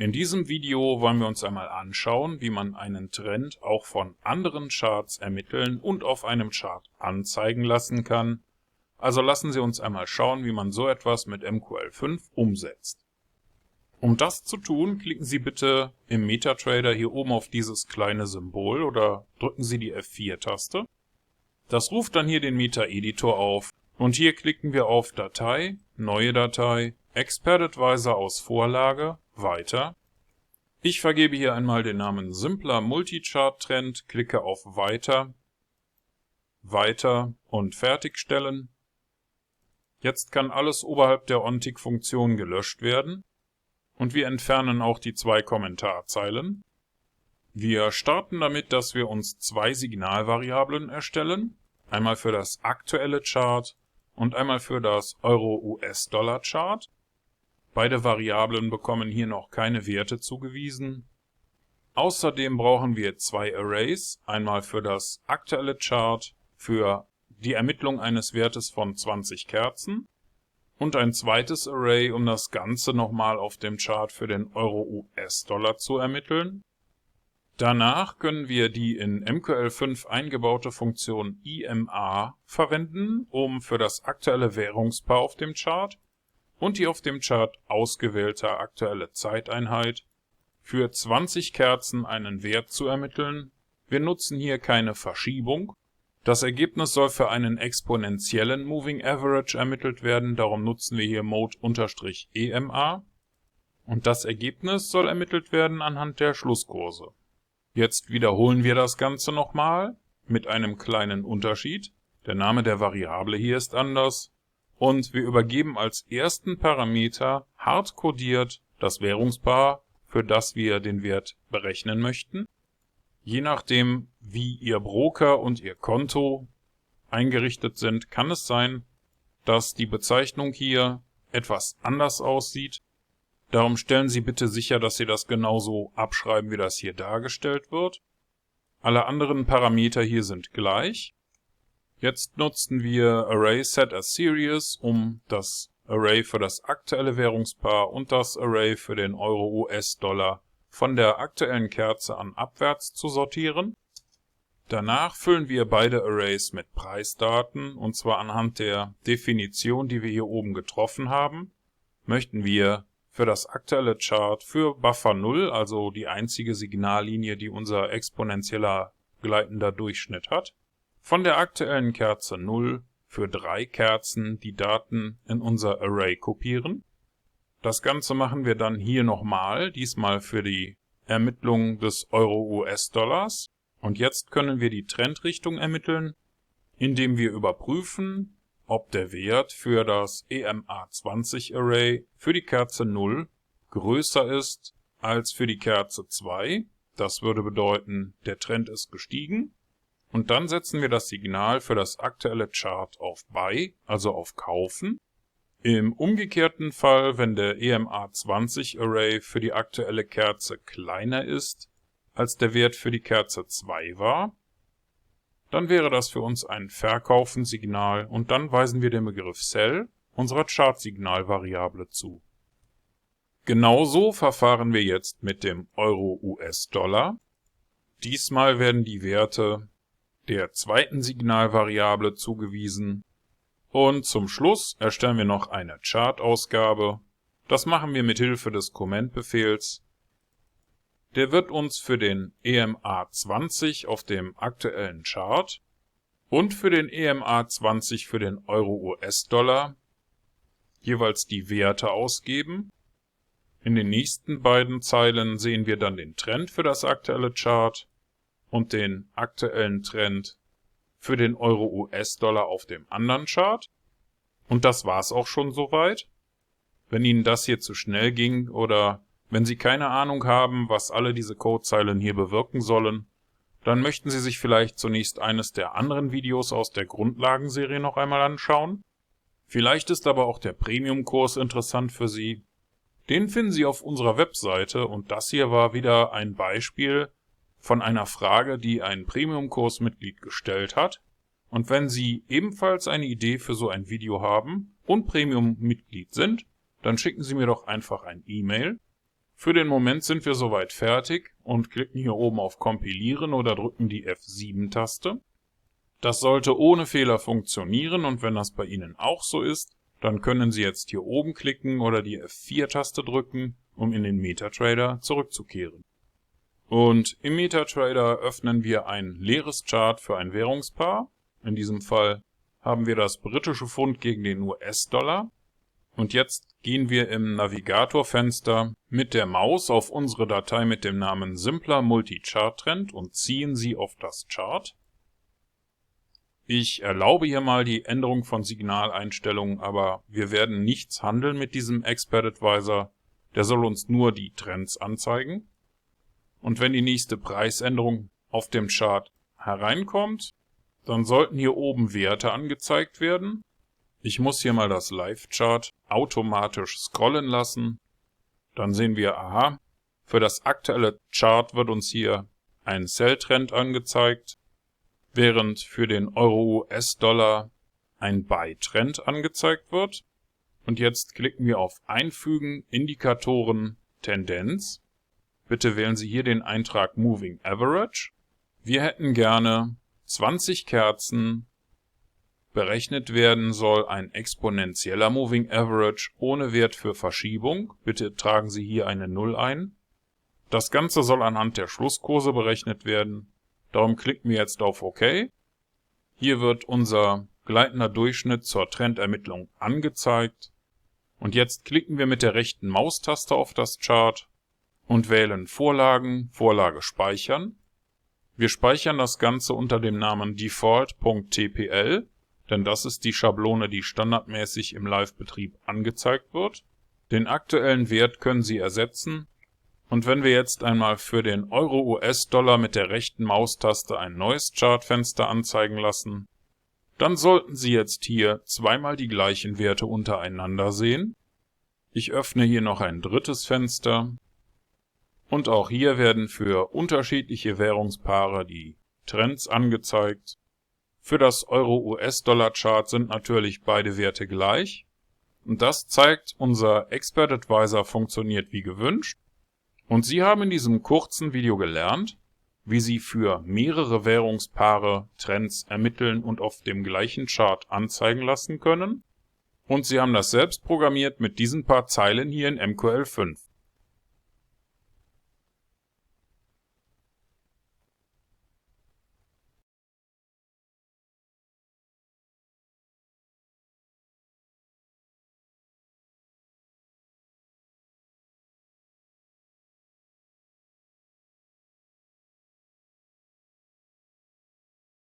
In diesem Video wollen wir uns einmal anschauen, wie man einen Trend auch von anderen Charts ermitteln und auf einem Chart anzeigen lassen kann. Also lassen Sie uns einmal schauen, wie man so etwas mit MQL5 umsetzt. Um das zu tun, klicken Sie bitte im MetaTrader hier oben auf dieses kleine Symbol oder drücken Sie die F4-Taste. Das ruft dann hier den Meta-Editor auf und hier klicken wir auf Datei, Neue Datei, Expert Advisor aus Vorlage, Weiter. Ich vergebe hier einmal den Namen Simpler Multichart Trend, klicke auf Weiter, Weiter und Fertigstellen. Jetzt kann alles oberhalb der OnTick-Funktion gelöscht werden und wir entfernen auch die 2 Kommentarzeilen. Wir starten damit, dass wir uns 2 Signalvariablen erstellen, einmal für das aktuelle Chart und einmal für das Euro-US-Dollar-Chart. Beide Variablen bekommen hier noch keine Werte zugewiesen. Außerdem brauchen wir 2 Arrays, einmal für das aktuelle Chart für die Ermittlung eines Wertes von 20 Kerzen und ein zweites Array, um das Ganze nochmal auf dem Chart für den Euro-US-Dollar zu ermitteln. Danach können wir die in MQL5 eingebaute Funktion IMA verwenden, um für das aktuelle Währungspaar auf dem Chart und die auf dem Chart ausgewählte aktuelle Zeiteinheit für 20 Kerzen einen Wert zu ermitteln. Wir nutzen hier keine Verschiebung. Das Ergebnis soll für einen exponentiellen Moving Average ermittelt werden, darum nutzen wir hier Mode-EMA. Und das Ergebnis soll ermittelt werden anhand der Schlusskurse. Jetzt wiederholen wir das Ganze nochmal mit einem kleinen Unterschied. Der Name der Variable hier ist anders. Und wir übergeben als ersten Parameter hardcodiert das Währungspaar, für das wir den Wert berechnen möchten. Je nachdem, wie Ihr Broker und Ihr Konto eingerichtet sind, kann es sein, dass die Bezeichnung hier etwas anders aussieht. Darum stellen Sie bitte sicher, dass Sie das genauso abschreiben, wie das hier dargestellt wird. Alle anderen Parameter hier sind gleich. Jetzt nutzen wir Array Set as Series, um das Array für das aktuelle Währungspaar und das Array für den Euro-US-Dollar von der aktuellen Kerze an abwärts zu sortieren. Danach füllen wir beide Arrays mit Preisdaten, und zwar anhand der Definition, die wir hier oben getroffen haben. Möchten wir für das aktuelle Chart für Buffer 0, also die einzige Signallinie, die unser exponentieller gleitender Durchschnitt hat, von der aktuellen Kerze 0 für 3 Kerzen die Daten in unser Array kopieren. Das Ganze machen wir dann hier nochmal, diesmal für die Ermittlung des Euro-US-Dollars. Und jetzt können wir die Trendrichtung ermitteln, indem wir überprüfen, ob der Wert für das EMA20 Array für die Kerze 0 größer ist als für die Kerze 2. Das würde bedeuten, der Trend ist gestiegen. Und dann setzen wir das Signal für das aktuelle Chart auf Buy, also auf Kaufen. Im umgekehrten Fall, wenn der EMA20 Array für die aktuelle Kerze kleiner ist, als der Wert für die Kerze 2 war, dann wäre das für uns ein Verkaufensignal und dann weisen wir den Begriff Sell unserer Chartsignalvariable zu. Genauso verfahren wir jetzt mit dem Euro-US-Dollar. Diesmal werden die Werte der zweiten Signalvariable zugewiesen und zum Schluss erstellen wir noch eine Chartausgabe. Das machen wir mit Hilfe des Comment-Befehls. Der wird uns für den EMA20 auf dem aktuellen Chart und für den EMA20 für den Euro-US-Dollar jeweils die Werte ausgeben. In den nächsten beiden Zeilen sehen wir dann den Trend für das aktuelle Chart und den aktuellen Trend für den Euro-US-Dollar auf dem anderen Chart. Und das war's auch schon soweit. Wenn Ihnen das hier zu schnell ging oder wenn Sie keine Ahnung haben, was alle diese Codezeilen hier bewirken sollen, dann möchten Sie sich vielleicht zunächst eines der anderen Videos aus der Grundlagenserie noch einmal anschauen. Vielleicht ist aber auch der Premium-Kurs interessant für Sie. Den finden Sie auf unserer Webseite und das hier war wieder ein Beispiel von einer Frage, die ein Premium-Kursmitglied gestellt hat. Und wenn Sie ebenfalls eine Idee für so ein Video haben und Premium-Mitglied sind, dann schicken Sie mir doch einfach ein E-Mail. Für den Moment sind wir soweit fertig und klicken hier oben auf Kompilieren oder drücken die F7-Taste. Das sollte ohne Fehler funktionieren und wenn das bei Ihnen auch so ist, dann können Sie jetzt hier oben klicken oder die F4-Taste drücken, um in den MetaTrader zurückzukehren. Und im MetaTrader öffnen wir ein leeres Chart für ein Währungspaar. In diesem Fall haben wir das britische Pfund gegen den US-Dollar. Und jetzt gehen wir im Navigatorfenster mit der Maus auf unsere Datei mit dem Namen Simpler Multi-Chart Trend und ziehen sie auf das Chart. Ich erlaube hier mal die Änderung von Signaleinstellungen, aber wir werden nichts handeln mit diesem Expert Advisor. Der soll uns nur die Trends anzeigen. Und wenn die nächste Preisänderung auf dem Chart hereinkommt, dann sollten hier oben Werte angezeigt werden. Ich muss hier mal das Live-Chart automatisch scrollen lassen. Dann sehen wir, aha, für das aktuelle Chart wird uns hier ein Sell-Trend angezeigt, während für den Euro-US-Dollar ein Buy-Trend angezeigt wird. Und jetzt klicken wir auf Einfügen, Indikatoren, Tendenz. Bitte wählen Sie hier den Eintrag Moving Average. Wir hätten gerne 20 Kerzen. Berechnet werden soll ein exponentieller Moving Average ohne Wert für Verschiebung. Bitte tragen Sie hier eine 0 ein. Das Ganze soll anhand der Schlusskurse berechnet werden. Darum klicken wir jetzt auf OK. Hier wird unser gleitender Durchschnitt zur Trendermittlung angezeigt. Und jetzt klicken wir mit der rechten Maustaste auf das Chart und wählen Vorlagen, Vorlage speichern. Wir speichern das Ganze unter dem Namen default.tpl. Denn das ist die Schablone, die standardmäßig im Live-Betrieb angezeigt wird. Den aktuellen Wert können Sie ersetzen. Und wenn wir jetzt einmal für den Euro-US-Dollar mit der rechten Maustaste ein neues Chartfenster anzeigen lassen, dann sollten Sie jetzt hier zweimal die gleichen Werte untereinander sehen. Ich öffne hier noch ein drittes Fenster. Und auch hier werden für unterschiedliche Währungspaare die Trends angezeigt. Für das Euro-US-Dollar-Chart sind natürlich beide Werte gleich. Und das zeigt, unser Expert Advisor funktioniert wie gewünscht. Und Sie haben in diesem kurzen Video gelernt, wie Sie für mehrere Währungspaare Trends ermitteln und auf dem gleichen Chart anzeigen lassen können. Und Sie haben das selbst programmiert mit diesen paar Zeilen hier in MQL5.